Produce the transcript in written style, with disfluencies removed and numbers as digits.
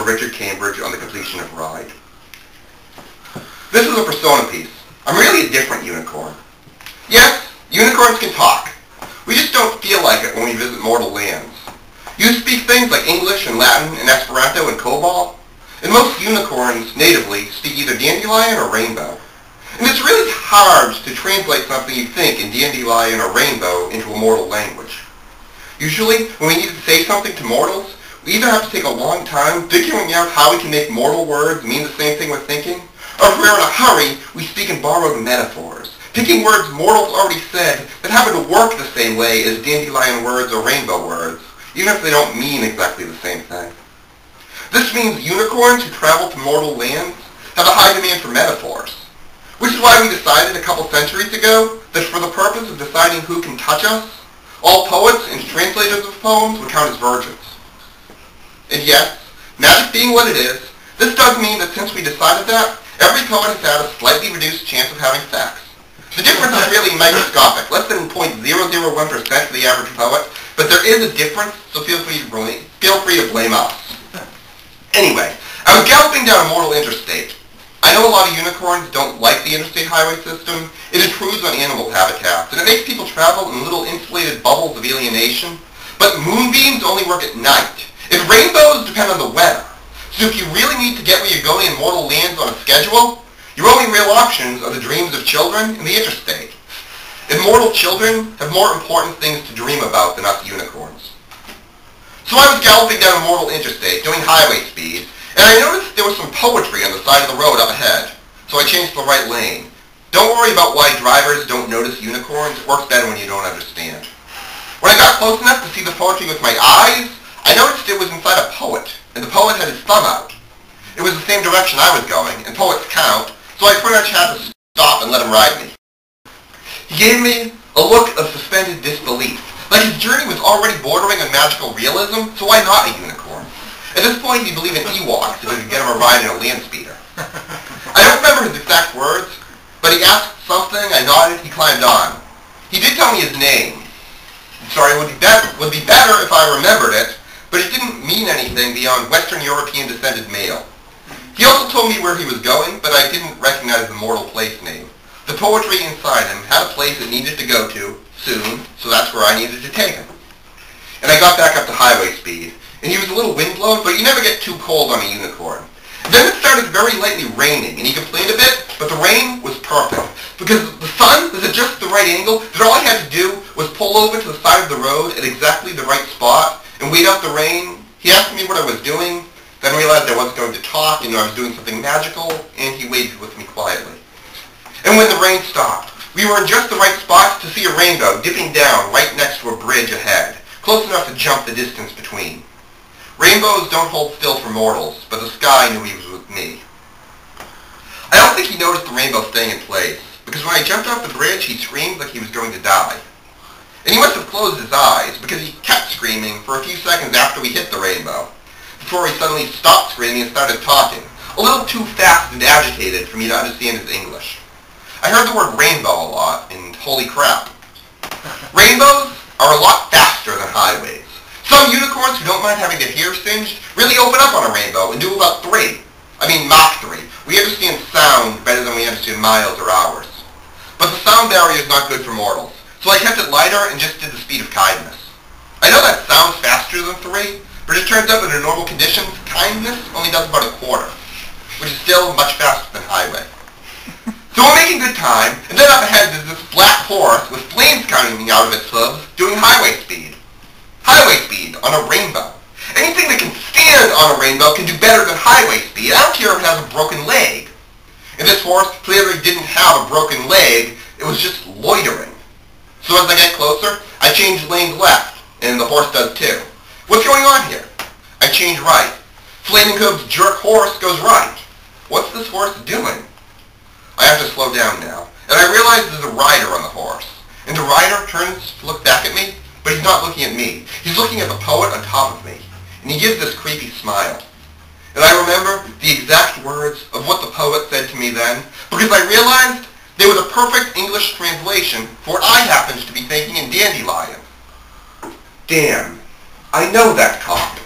Richard Cambridge on the completion of Ride. This is a persona piece. I'm really a different unicorn. Yes, unicorns can talk. We just don't feel like it when we visit mortal lands. You speak things like English and Latin and Esperanto and Cobol, and most unicorns natively speak either dandelion or rainbow. And it's really hard to translate something you think in dandelion or rainbow into a mortal language. Usually, when we need to say something to mortals, we either have to take a long time figuring out how we can make mortal words mean the same thing we're thinking, or if we're in a hurry, we speak in borrowed metaphors, picking words mortals already said that happen to work the same way as dandelion words or rainbow words, even if they don't mean exactly the same thing. This means unicorns who travel to mortal lands have a high demand for metaphors, which is why we decided a couple centuries ago that for the purpose of deciding who can touch us, all poets and translators of poems would count as virgins. And yes, magic being what it is, this does mean that since we decided that, every poet has had a slightly reduced chance of having sex. The difference is really microscopic, less than 0.001% for the average poet, but there is a difference, so feel free to blame us. Anyway, I was galloping down a mortal interstate. I know a lot of unicorns don't like the interstate highway system. It intrudes on animal habitats, and it makes people travel in little insulated bubbles of alienation. But moonbeams only work at night, and rainbows depend on the weather. So if you really need to get where you're going in mortal lands on a schedule, your only real options are the dreams of children and the interstate. And mortal children have more important things to dream about than us unicorns. So I was galloping down a mortal interstate, doing highway speed, and I noticed there was some poetry on the side of the road up ahead, so I changed to the right lane. Don't worry about why drivers don't notice unicorns. It works better when you don't understand. When I got close enough to see the poetry with my eyes, I noticed it was inside a poet, and the poet had his thumb out. It was the same direction I was going, and poets count, so I pretty much had to stop and let him ride me. He gave me a look of suspended disbelief, like his journey was already bordering on magical realism, so why not a unicorn? At this point, he believed in Ewoks if we could get him a ride in a land speeder. I don't remember his exact words, but he asked something, I nodded, he climbed on. He did tell me his name. Sorry, it would be better if I remembered it, but it didn't mean anything beyond Western European descended male. He also told me where he was going, but I didn't recognize the mortal place name. The poetry inside him had a place it needed to go to soon, so that's where I needed to take him. And I got back up to highway speed, and he was a little windblown, but you never get too cold on a unicorn. Then it started very lightly raining, and he complained a bit, but the rain was perfect, because the sun was at just the right angle that all I had to do was pull over to the side of the road at exactly the right spot and wait out the rain. He asked me what I was doing, then realized I wasn't going to talk, and I was doing something magical, and he waited with me quietly. And when the rain stopped, we were in just the right spot to see a rainbow dipping down right next to a bridge ahead, close enough to jump the distance between. Rainbows don't hold still for mortals, but the sky knew he was with me. I don't think he noticed the rainbow staying in place, because when I jumped off the bridge, he screamed like he was going to die. And he must have closed his eyes, because he kept screaming for a few seconds after we hit the rainbow, before he suddenly stopped screaming and started talking, a little too fast and agitated for me to understand his English. I heard the word rainbow a lot, and holy crap. Rainbows are a lot faster than highways. Some unicorns who don't mind having their hair singed really open up on a rainbow and do about 3. I mean Mach 3. We understand sound better than we understand miles or hours. But the sound barrier is not good for mortals, so I kept it lighter and just did the speed of kindness. I know that sounds faster than 3, but it turns out that under normal conditions, kindness only does about 1/4, which is still much faster than highway. So we're making good time, and then up ahead there's this black horse with flames coming out of its hooves doing highway speed. Highway speed on a rainbow. Anything that can stand on a rainbow can do better than highway speed. I don't care if it has a broken leg. And this horse clearly didn't have a broken leg, it was just loitering. So as I get closer, I change lanes left, and the horse does too. What's going on here? I change right. Flaming Hoof's jerk horse goes right. What's this horse doing? I have to slow down now, and I realize there's a rider on the horse. And the rider turns to look back at me, but he's not looking at me. He's looking at the poet on top of me, and he gives this creepy smile. And I remember the exact words of what the poet said to me then, because I realized they were the perfect English translation for what I happened to be thinking in dandelion. Damn, I know that cop.